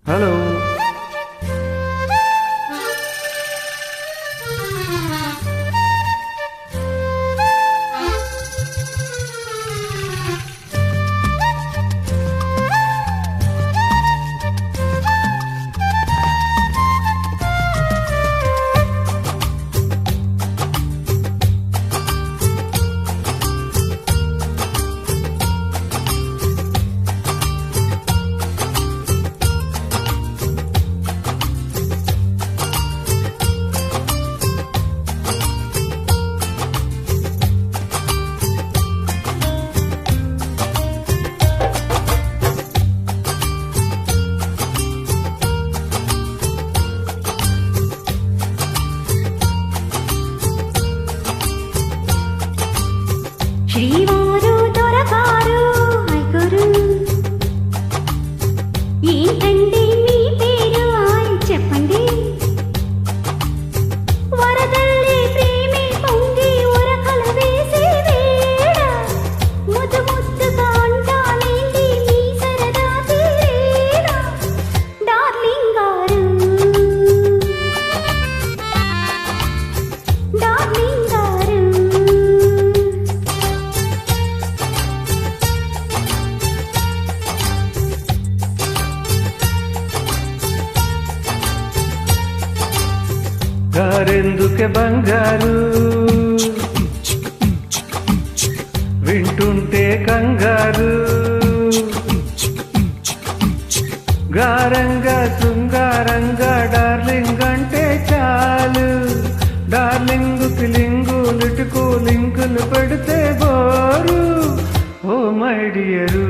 hello శ్రీవారు దొరగారు ఐగురు ఏంటండి మీ పేరు ఆయ్ చెప్పండి వరదల్లి ప్రేమే పొంగి ఉరకలు వేసే వేళ ముద్దు ముద్దుగా అంటాలేండి మీ సరదా తీరేలా డార్లింగ్ గారు డార్లింగ్ గారు గారెందుకే బంగారు వింటుంటే కంగారు గారంగా శృంగారంగా డార్లింగ్ అంటే చాలు డార్లింగుకి లింగు లిటుకు లింకులు పెడితే bore oh my dear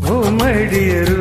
oh my dear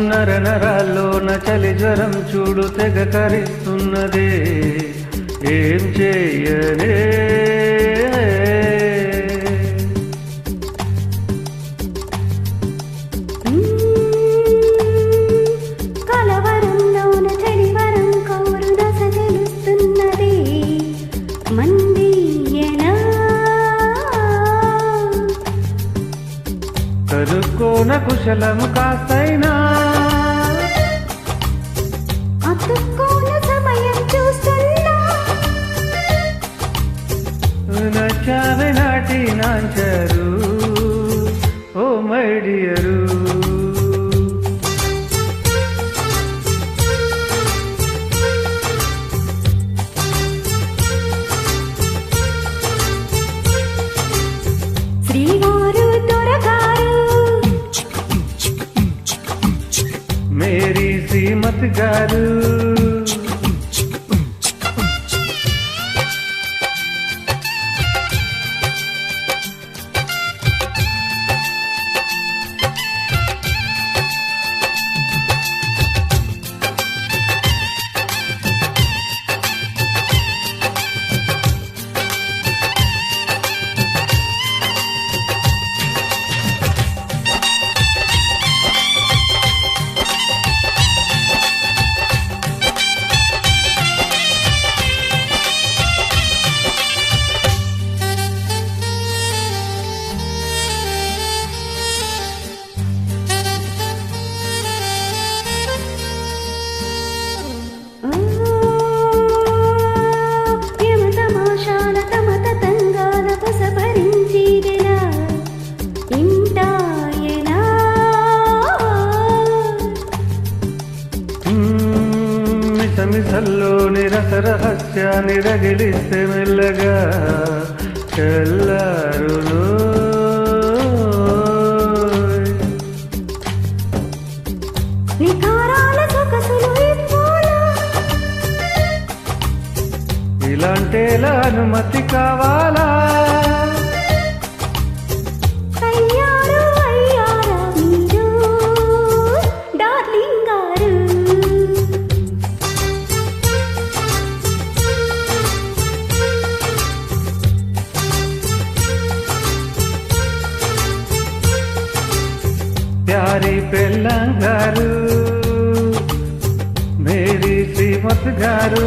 నర నరాల్లోన చలి జ్వరం చూడు తెగ కరిస్తున్నదే ఏం చేయనే కలవరంలోన చలివరం కౌరు దశ తెలుస్తున్నది మందియనా కనుక్కోన కుశలం కాస్తైనా అతుక్కోన సమయం చూస్తున్నా నచ్చావే నాటి నాంచరు ఓ మై డియరు శ్రీవారు దొరగారు మేరీ శ్రీమతి గారు మిసమిసల్లోని రసరహస్యాన్ని రగిలిస్తే మెల్లగా తెల్లారును ఇలాంటేలా అనుమతి కావాలా ప్యారీ పెళ్ళంగారు మేరీ శ్రీమత్ గారు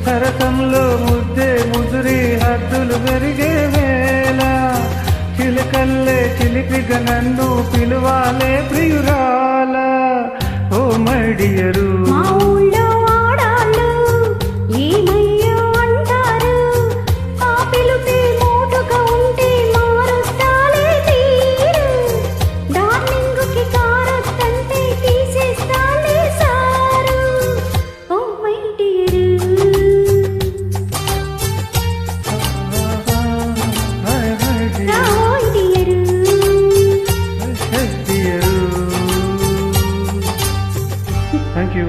సరసంలో ముద్దే ముదురి హద్దులు పెరిగే వేళ చిలకల్లే చిలిపిగా నన్ను పిలువాలే ప్రియురాల ఓ మై డియరు మా ఊళ్ళో ఆడాళ్ళు ఏమయ్యో అంటారు ఆ పిలుపే మోటుగా ఉంటే మారుస్తాలే తీరు డార్లింగుకి కారొద్దంటే తీసేస్తాలే సారు ఓ మై డియరు రాయ్ డియరు థ్యాంక్ యూ